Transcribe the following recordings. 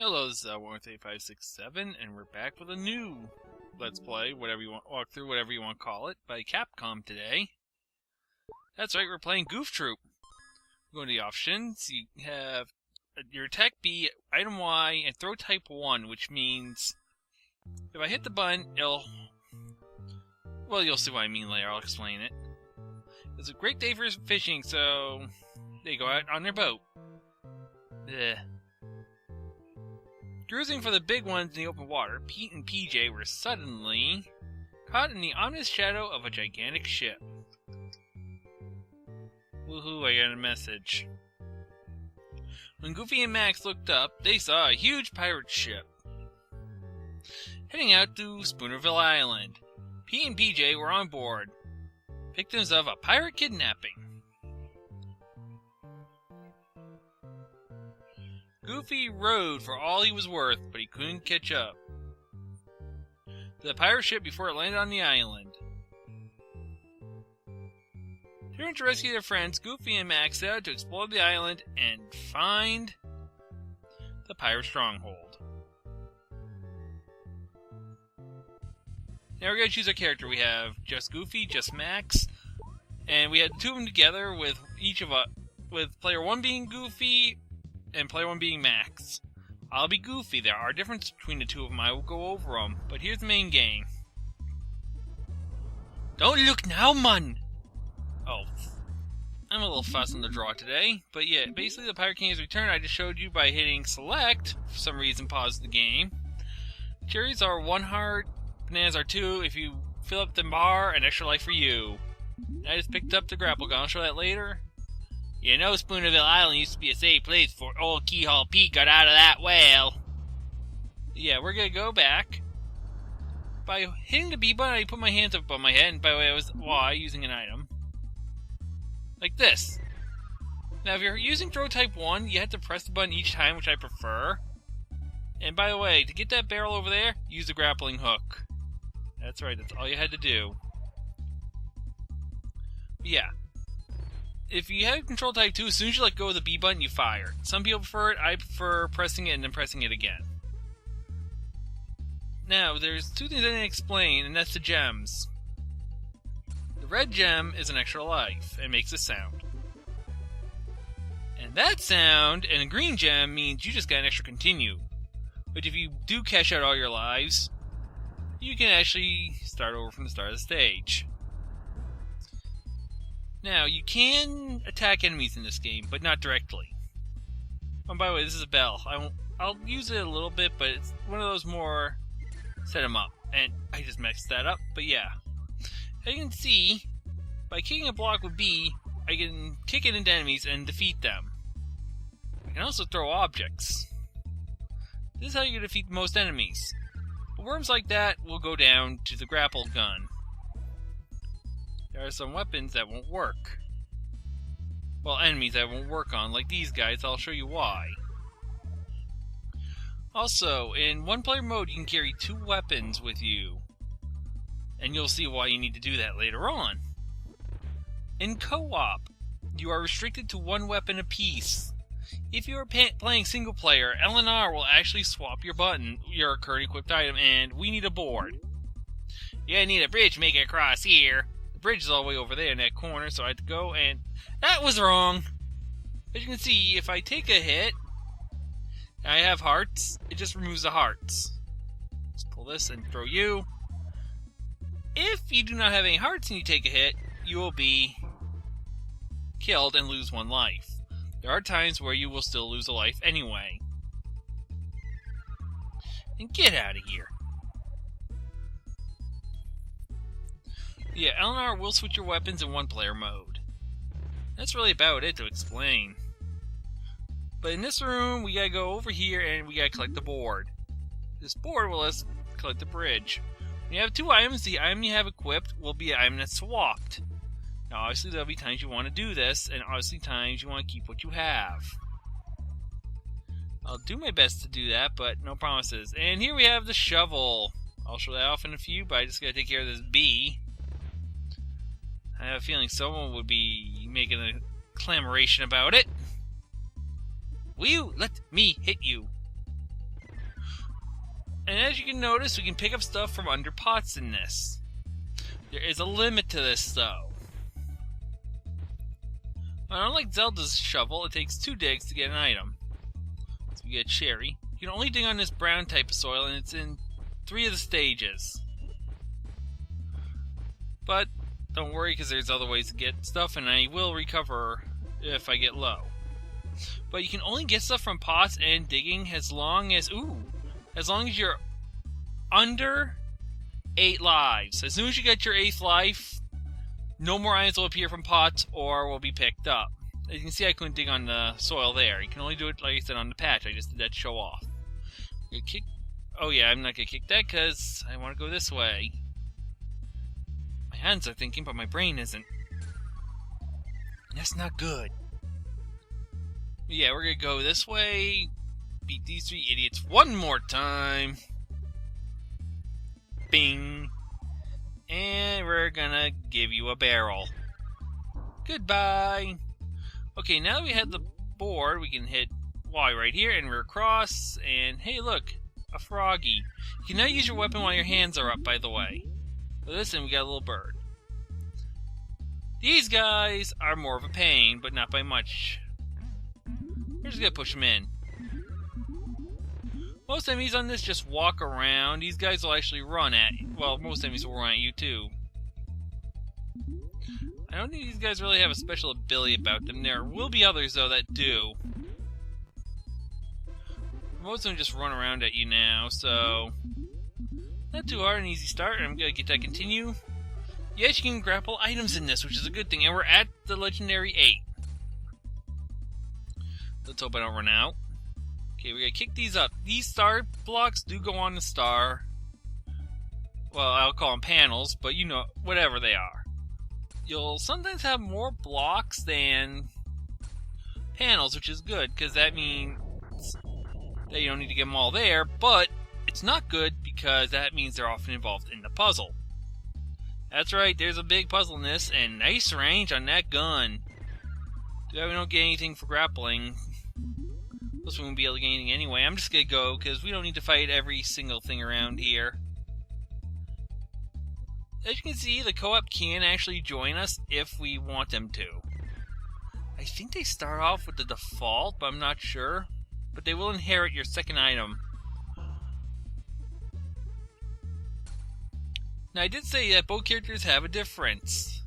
Hello, this is 18567, and we're back with a new Let's Play, whatever you want, walkthrough, whatever you want to call it, by Capcom today. That's right, we're playing Goof Troop. Go to the options, you have your attack B, item Y, and throw type 1, which means if I hit the button, it'll... Well, you'll see what I mean later, I'll explain it. It's a great day for fishing, so they go out on their boat. Ugh. Cruising for the big ones in the open water, Pete and PJ were suddenly caught in the ominous shadow of a gigantic ship. Woohoo, I got a message. When Goofy and Max looked up, they saw a huge pirate ship heading out to Spoonerville Island. Pete and PJ were on board, victims of a pirate kidnapping. Goofy rode for all he was worth, but he couldn't catch up to the pirate ship before it landed on the island. Turning to rescue their friends, Goofy and Max set out to explore the island and find the pirate stronghold. Now we're going to choose our character. We have just Goofy, just Max, and we had two of them together with each of us, with player 1 being Goofy and player 1 being Max. I'll be Goofy. There are differences between the two of them. I will go over them. But here's the main game. Don't look now, man! Oh. I'm a little fussed on the draw today. But yeah, basically the Pirate King has returned. I just showed you by hitting select. For some reason, pause the game. Cherries are 1 heart. Bananas are 2. If you fill up the bar, an extra life for you. I just picked up the grapple gun. I'll show that later. You know Spoonerville Island used to be a safe place before old Keyhole Pete got out of that whale. Yeah, we're gonna go back. By hitting the B button, I put my hands up above my head, and by the way, I was Y using an item. Like this. Now, if you're using throw type 1, you have to press the button each time, which I prefer. And by the way, to get that barrel over there, use the grappling hook. That's right, that's all you had to do. But yeah. If you have control type 2, as soon as you let go of the B button, you fire. Some people prefer it. I prefer pressing it and then pressing it again. Now, there's two things I didn't explain, and that's the gems. The red gem is an extra life, and makes a sound. And that sound, and a green gem, means you just got an extra continue. But if you do cash out all your lives, you can actually start over from the start of the stage. Now, you can attack enemies in this game, but not directly. Oh, by the way, this is a bell. I'll use it a little bit, but it's one of those more set 'em up. And I just messed that up, but yeah. As you can see, by kicking a block with B, I can kick it into enemies and defeat them. I can also throw objects. This is how you defeat most enemies. But worms like that will go down to the grapple gun. There are some weapons that won't work. Well, enemies that won't work on, like these guys. I'll show you why. Also, in one-player mode, you can carry 2 weapons with you. And you'll see why you need to do that later on. In co-op, you are restricted to 1 weapon apiece. If you are playing single-player, L&R will actually swap your button, your current equipped item, and we need a board. You need a bridge to make it across here. Bridge is all the way over there in that corner, so I had to go, and that was wrong. As you can see, if I take a hit, and I have hearts, it just removes the hearts. Let's pull this and throw you. If you do not have any hearts and you take a hit, you will be killed and lose 1 life. There are times where you will still lose a life anyway. And get out of here. Yeah, L&R will switch your weapons in one-player mode. That's really about it to explain. But in this room, we gotta go over here and we gotta collect the board. This board will let us collect the bridge. When you have 2 items, the item you have equipped will be an item that's swapped. Now, obviously, there'll be times you want to do this, and obviously times you want to keep what you have. I'll do my best to do that, but no promises. And here we have the shovel. I'll show that off in a few, but I just gotta take care of this B. I have a feeling someone would be making a clamoration about it. Will you let me hit you? And as you can notice, we can pick up stuff from under pots in this. There is a limit to this, though. Unlike Zelda's shovel, it takes 2 digs to get an item. So we get cherry. You can only dig on this brown type of soil, and it's in 3 of the stages. But don't worry, because there's other ways to get stuff, and I will recover if I get low. But you can only get stuff from pots and digging as long as you're under 8 lives. As soon as you get your 8th life, no more items will appear from pots or will be picked up. As you can see, I couldn't dig on the soil there. You can only do it, like I said, on the patch. I just did that to show off. Oh yeah, I'm not going to kick that because I want to go this way. My hands are thinking, but my brain isn't. And that's not good. But yeah, we're going to go this way. Beat these 3 idiots one more time. Bing. And we're gonna give you a barrel. Goodbye. Okay, now that we have the board, we can hit Y right here, and we're across. And hey, look, a froggy. You can now use your weapon while your hands are up, by the way. But listen, we got a little bird. These guys are more of a pain, but not by much. We're just gonna push them in. Most enemies on this just walk around. These guys will actually run at you. Well, most enemies will run at you too. I don't think these guys really have a special ability about them. There will be others, though, that do. Most of them just run around at you now, so... Not too hard, an easy start. I'm gonna get that continue. Yes, you can grapple items in this, which is a good thing. And we're at the legendary 8. Let's hope I don't run out. Okay, we're gonna kick these up. These star blocks do go on the star. Well, I'll call them panels, but you know, whatever they are. You'll sometimes have more blocks than panels, which is good, because that means that you don't need to get them all there, but it's not good because that means they're often involved in the puzzle. That's right, there's a big puzzle in this, and nice range on that gun. Too bad we don't get anything for grappling. Plus we won't be able to get anything anyway. I'm just gonna go, because we don't need to fight every single thing around here. As you can see, the co-op can actually join us if we want them to. I think they start off with the default, but I'm not sure. But they will inherit your second item. Now I did say that both characters have a difference.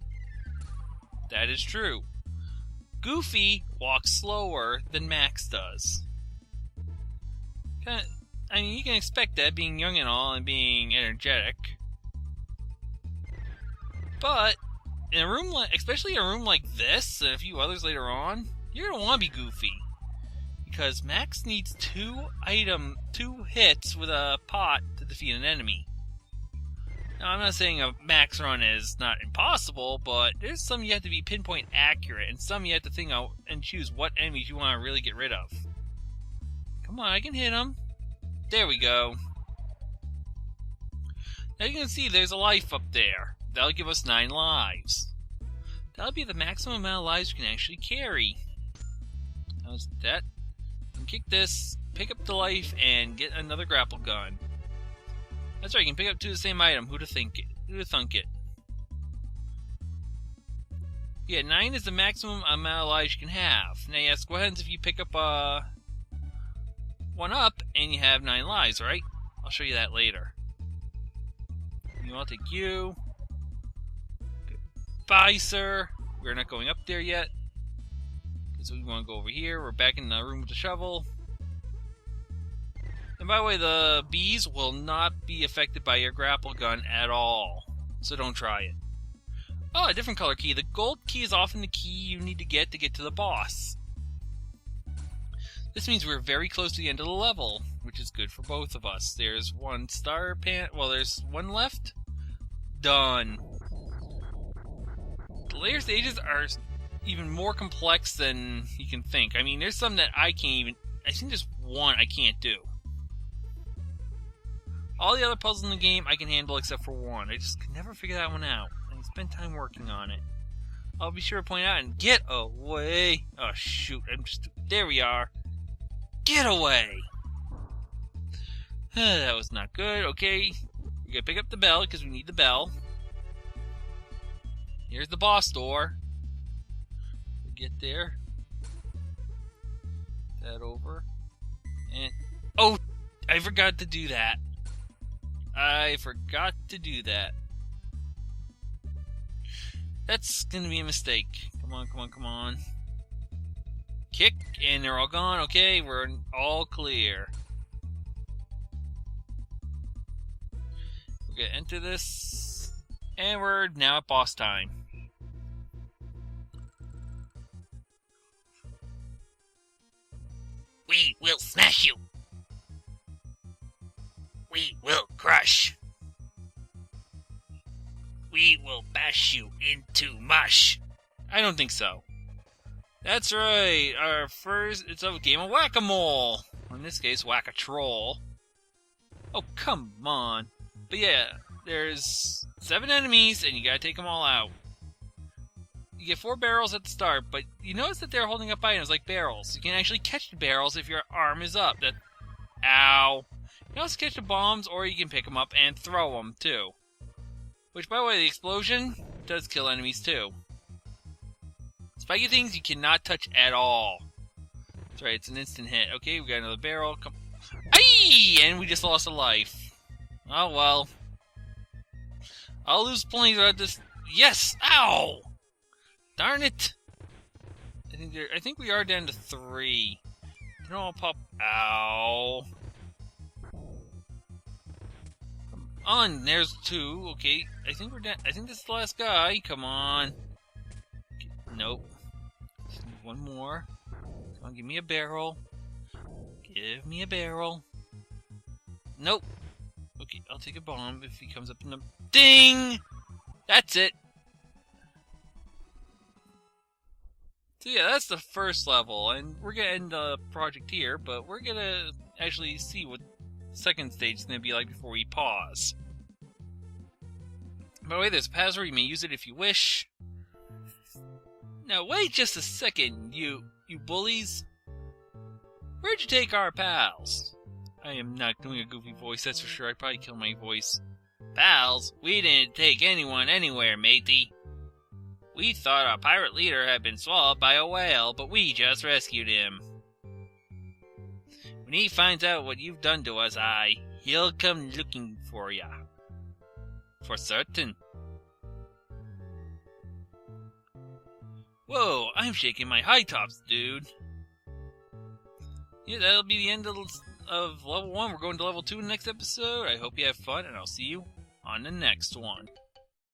That is true. Goofy walks slower than Max does. I mean, you can expect that, being young and all, and being energetic. But, in a room especially a room like this, and a few others later on, you're going to want to be Goofy. Because Max needs 2 hits with a pot to defeat an enemy. Now, I'm not saying a max run is not impossible, but there's some you have to be pinpoint accurate, and some you have to think out and choose what enemies you want to really get rid of. Come on, I can hit them. There we go. Now you can see there's a life up there. That'll give us 9 lives. That'll be the maximum amount of lives we can actually carry. How's that? You can kick this, pick up the life, and get another grapple gun. That's right, you can pick up 2 of the same item. Who'd have thunk it? Yeah, 9 is the maximum amount of lives you can have. Now yes, what happens if you pick up one up and you have 9 lives, right? I'll show you that later. I'll take you. Goodbye, sir. We're not going up there yet. So we want to go over here. We're back in the room with the shovel. And by the way, the bees will not be affected by your grapple gun at all. So don't try it. Oh, a different color key. The gold key is often the key you need to get to the boss. This means we're very close to the end of the level, which is good for both of us. There's 1 star pan. Well, there's 1 left. Done. The later stages are even more complex than you can think. I mean, there's some that I can't even... I think there's 1 I can't do. All the other puzzles in the game I can handle except for 1. I just could never figure that one out. And I spent time working on it. I'll be sure to point out and get away. Oh, shoot. There we are. Get away! That was not good. Okay, we gotta pick up the bell because we need the bell. Here's the boss door. We get there. That over. And oh, I forgot to do that. I forgot to do that. That's gonna be a mistake. Come on, come on, come on. Kick, and they're all gone. Okay, we're all clear. We're gonna enter this, and we're now at boss time. We will smash you. We will crush. We will bash you into mush. I don't think so. That's right. Our first, it's a game of whack-a-mole. In this case, whack-a-troll. Oh, come on. But yeah, there's 7 enemies, and you gotta take them all out. You get 4 barrels at the start, but you notice that they're holding up items like barrels. You can actually catch the barrels if your arm is up. Ow. You can also catch the bombs, or you can pick them up and throw them, too. Which, by the way, the explosion does kill enemies, too. Spiky things you cannot touch at all. That's right, it's an instant hit. Okay, we got another barrel. Come. Aye! And we just lost a life. Oh, well. I'll lose plenty of this. Yes! Ow! Darn it! I think we are down to 3. They don't all pop. Ow! Come on, there's 2. Okay, I think we're down. I think this is the last guy. Come on. Okay, nope. Just need 1 more. Come on, give me a barrel. Give me a barrel. Nope. Okay, I'll take a bomb if he comes up in the... Ding! That's it! So yeah, that's the first level, and we're gonna end the project here, but we're gonna actually see what the second stage is gonna be like before we pause. By the way, there's a password, you may use it if you wish. Now wait just a second, you bullies. Where'd you take our pals? I am not doing a goofy voice, that's for sure. I'd probably kill my voice. Pals? We didn't take anyone anywhere, matey. We thought our pirate leader had been swallowed by a whale, but we just rescued him. When he finds out what you've done to us, he'll come looking for ya. For certain. Whoa, I'm shaking my high tops, dude. Yeah, that'll be the end of level 1. We're going to level 2 in the next episode. I hope you have fun, and I'll see you on the next one.